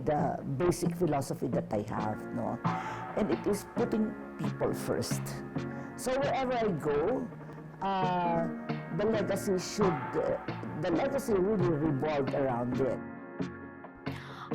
The basic philosophy that I have, no, and it is putting people first. So wherever I go, the legacy really revolved around it.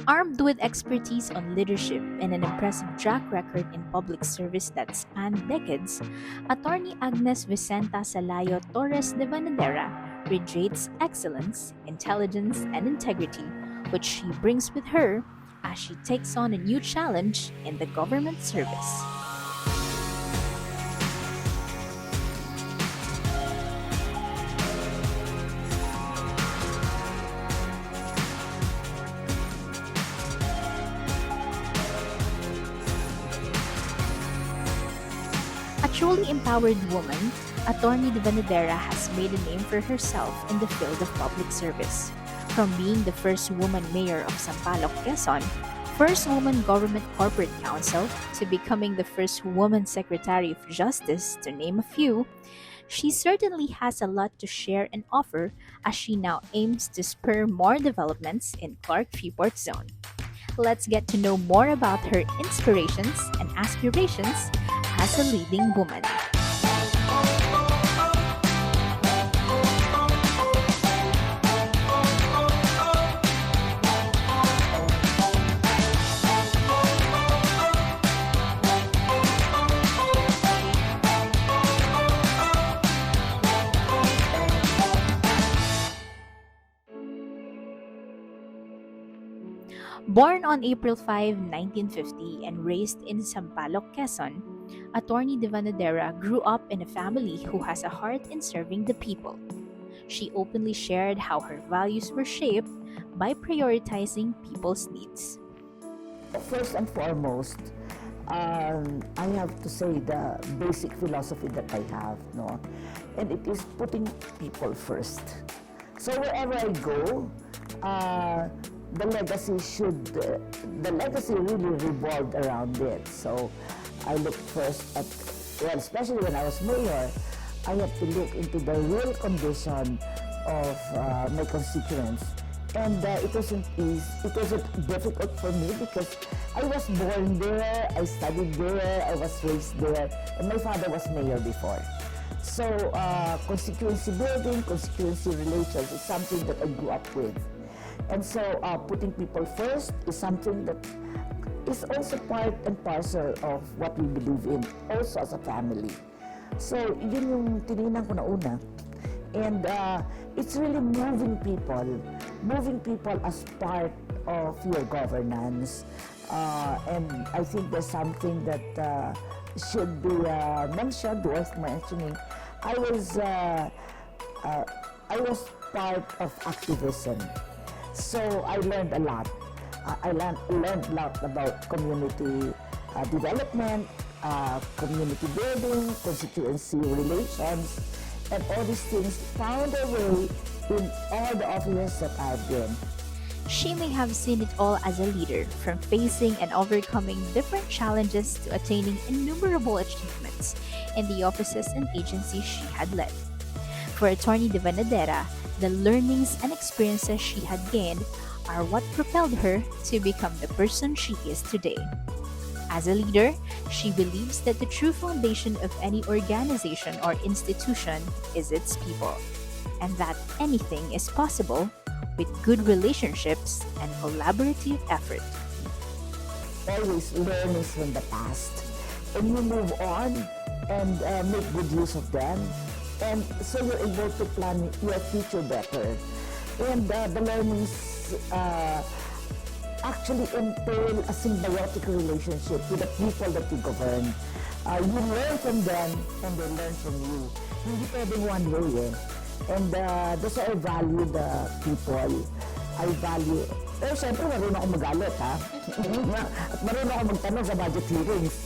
Armed with expertise on leadership and an impressive track record in public service that spanned decades, Attorney Agnes Vicenta Salayo Torres de Vanadera radiates excellence, intelligence, and integrity, which she brings with her as she takes on a new challenge in the government service. A truly empowered woman, Attorney de Vanadera has made a name for herself in the field of public service. From being the first woman mayor of Sampaloc, Quezon, first woman government corporate counsel, to becoming the first woman secretary of justice, to name a few, she certainly has a lot to share and offer as she now aims to spur more developments in Clark-Freeport Zone. Let's get to know more about her inspirations and aspirations as a leading woman. Born on April 5, 1950 and raised in Sampaloc, Quezon, Attorney de Vanadera grew up in a family who has a heart in serving the people. She openly shared how her values were shaped by prioritizing people's needs. First and foremost, I have to say the basic philosophy that I have, no, and it is putting people first. So wherever I go, the legacy really revolved around it. So I looked first at, well, especially when I was mayor, I had to look into the real condition of my constituents. And it wasn't difficult for me because I was born there, I studied there, I was raised there, and my father was mayor before. So constituency building, constituency relations is something that I grew up with. And so putting people first is something that is also part and parcel of what we believe in, also as a family. So yun yung tininan ko na una. And it's really moving people as part of your governance. And I think there's something that should be mentioned, worth mentioning. I was part of activism. So I learned a lot. I learned a lot about community development, community building, constituency relations, and all these things found their way in all the offices that I've been. She may have seen it all as a leader, from facing and overcoming different challenges to attaining innumerable achievements in the offices and agencies she had led. For Attorney de Vanadera, the learnings and experiences she had gained are what propelled her to become the person she is today. As a leader, she believes that the true foundation of any organization or institution is its people, and that anything is possible with good relationships and collaborative effort. Always learnings from the past, and you move on and make good use of them. And so you're able to plan your future better. And the learnings actually entail a symbiotic relationship with the people that you govern. You learn from them and they learn from you. Hindi pwedeng one way eh. And that's why I value the people. I value, pero syempre marunong ako magalit ha. At marunong ako magtanong sa budget hearings.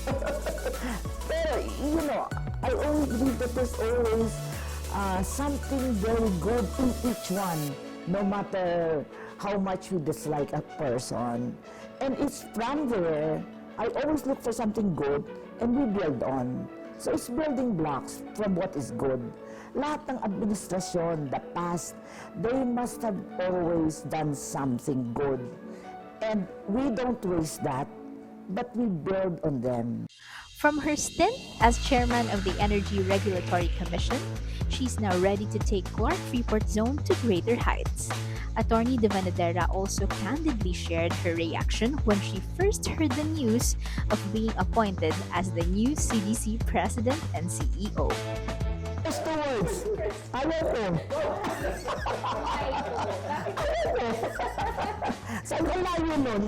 Pero you know, I always believe that there's always something very good in each one, no matter how much we dislike a person. And it's from there, I always look for something good and we build on. So it's building blocks from what is good. Lahat ng administrasyon, the past, they must have always done something good. And we don't waste that, but we build on them. From her stint as chairman of the Energy Regulatory Commission, she's now ready to take Clark Freeport Zone to greater heights. Attorney De Vanadera also candidly shared her reaction when she first heard the news of being appointed as the new CDC President and CEO. Just two words. Ayoko. So, ang layo nun.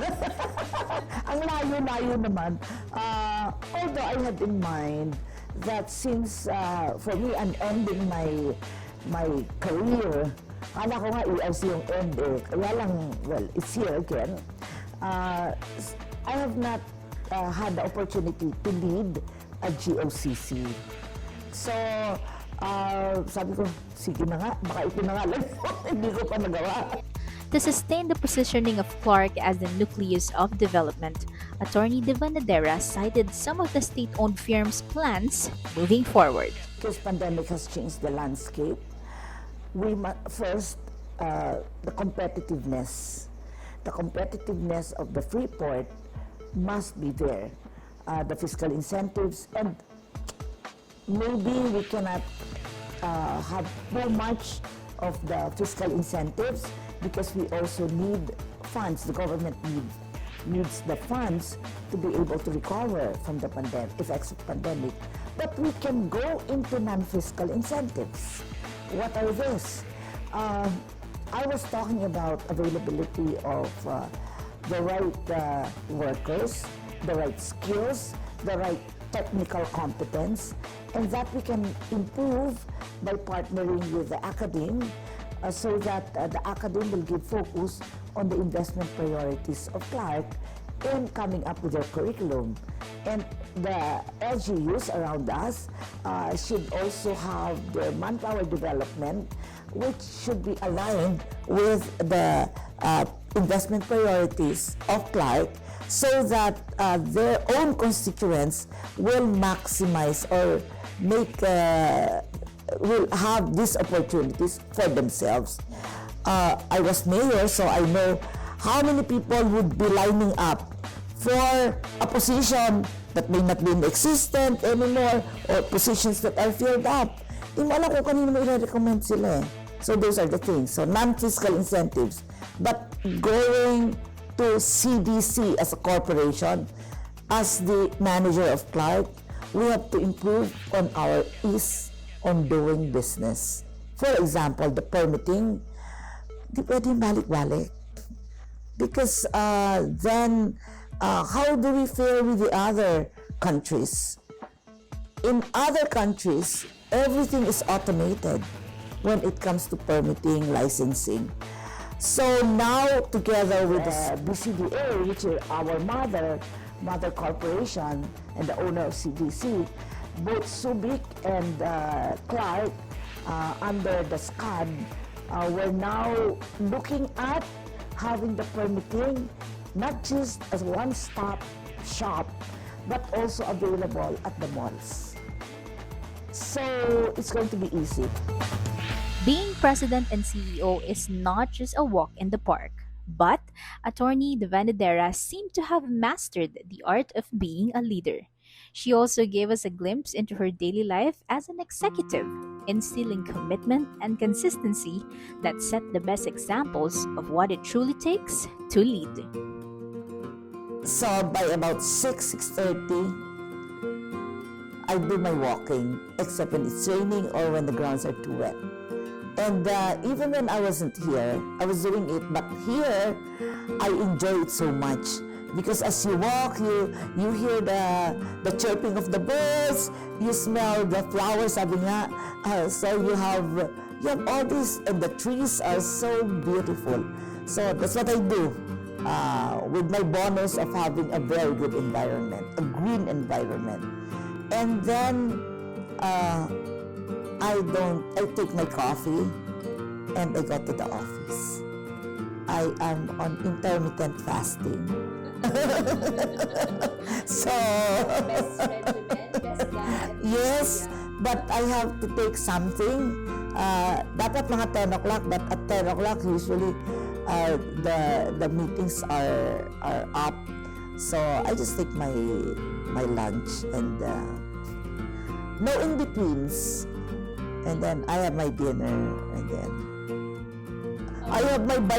Ang layo-layo naman. Although I had in mind that since, for me, I'm ending my career, kala ko nga ERC yung end eh. Kaya lang, well, it's here again. I have not had the opportunity to lead a GOCC. So, sabi ko, sige na nga, baka ito na nga lang. Hindi ko pa nagawa. To sustain the positioning of Clark as the nucleus of development, Attorney De Vanadera cited some of the state-owned firm's plans moving forward. Because pandemic has changed the landscape, we first, the competitiveness of the Freeport must be there. The fiscal incentives, and maybe we cannot have too much of the fiscal incentives because we also need funds. The government needs the funds to be able to recover from the effects of pandemic. But we can go into non-fiscal incentives. What are these? I was talking about availability of the right workers, the right skills, the right technical competence, and that we can improve by partnering with the academe so that the academe will give focus on the investment priorities of Clark in coming up with their curriculum. And the LGUs around us should also have their manpower development, which should be aligned with the investment priorities of Clark, so that their own constituents will maximize or will have these opportunities for themselves. I was mayor, so I know how many people would be lining up for a position that may not be existent anymore or positions that are filled up. Hindi mo alam kung kanino mo i-recommend sila eh. So those are the things. So non-fiscal incentives, but going to CDC as a corporation, as the manager of Clark, we have to improve on our ease on doing business. For example, the permitting, di pwedeng balik-balik. Because then, how do we fare with the other countries? In other countries, everything is automated when it comes to permitting, licensing. So now, together with the BCDA, which is our mother corporation and the owner of CDC, both Subic and Clark, under the SCAD, we're now looking at having the permitting not just as one-stop shop, but also available at the malls. So it's going to be easy. Being president and CEO is not just a walk in the park, but Attorney De Vanadera seemed to have mastered the art of being a leader. She also gave us a glimpse into her daily life as an executive, instilling commitment and consistency that set the best examples of what it truly takes to lead. So by about 6:30, I do my walking, except when it's raining or when the grounds are too wet. And even when I wasn't here, I was doing it. But here, I enjoy it so much because as you walk, you hear the chirping of the birds, you smell the flowers. Sabi nga, so you have all this, and the trees are so beautiful. So that's what I do with my bonus of having a very good environment, a green environment. And then I take my coffee and I go to the office. I am on intermittent fasting. So, Best regimen, best diet. yes, but I have to take something. Dapat mga 10 o'clock, but at 10 o'clock usually the meetings are up, so I just take my lunch and no in betweens, and then I have my dinner, and then I have my by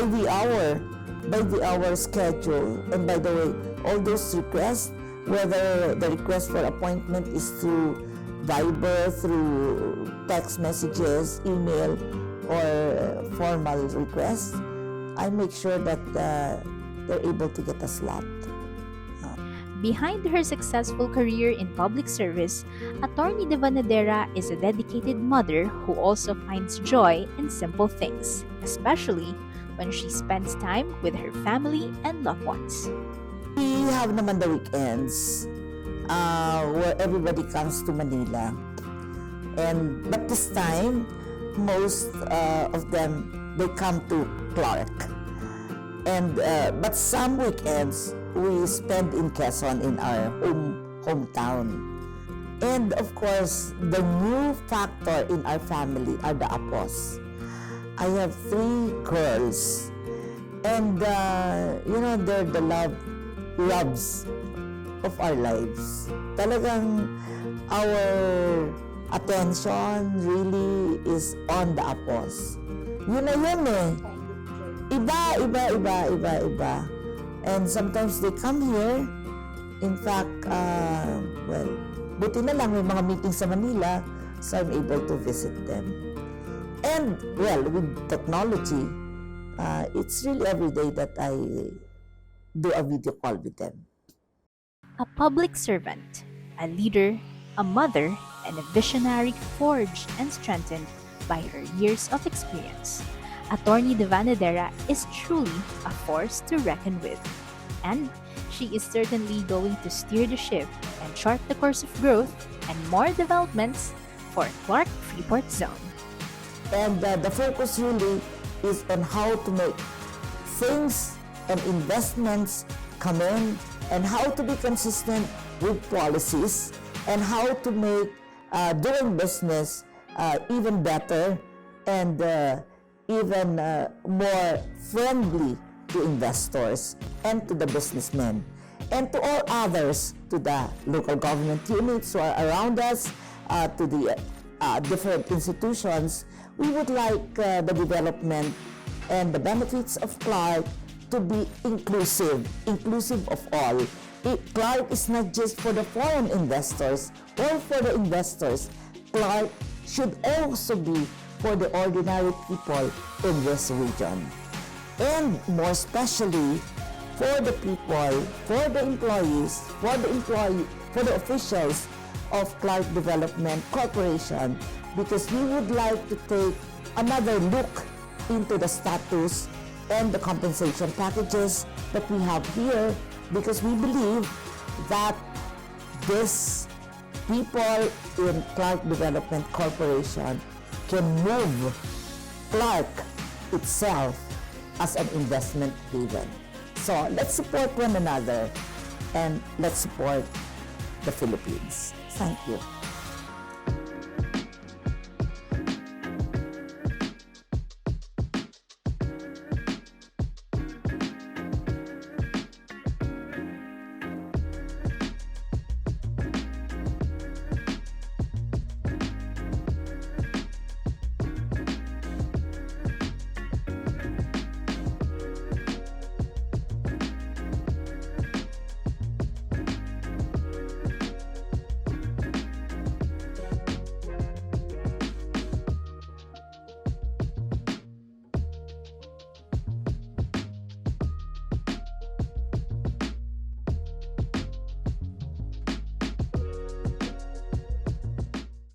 the hour schedule. And by the way, all those requests, whether the request for appointment is through Viber, through text messages, email, or formal requests, I make sure that they're able to get a slot. Behind her successful career in public service, Attorney De Vanadera is a dedicated mother who also finds joy in simple things, especially when she spends time with her family and loved ones. We have naman the weekends where everybody comes to Manila. But this time, most of them, they come to Clark. But some weekends, we spend in Quezon, in our hometown. And of course, the new factor in our family are the apos. I have 3 girls, and they're the loves of our lives. Talagang our attention really is on the apos. Yun na yun eh. Iba. And sometimes they come here. In fact, buti na lang may mga meetings sa Manila, so I'm able to visit them. And, with technology, it's really every day that I do a video call with them. A public servant, a leader, a mother, and a visionary forged and strengthened by her years of experience. Attorney De Vanadera is truly a force to reckon with. And she is certainly going to steer the ship and chart the course of growth and more developments for Clark Freeport Zone. And the focus really is on how to make things and investments come in, and how to be consistent with policies, and how to make doing business even better and even more friendly to investors and to the businessmen and to all others, to the local government units who are around us, to the different institutions. We would like the development and the benefits of Clark to be inclusive of all. Clark is not just for the foreign investors or for the investors. Clark should also be for the ordinary people in this region. And more especially for the people, for the employees, for the officials of Clark Development Corporation, because we would like to take another look into the status and the compensation packages that we have here, because we believe that these people in Clark Development Corporation can move Clark itself as an investment haven. So let's support one another and let's support the Philippines. Thank you.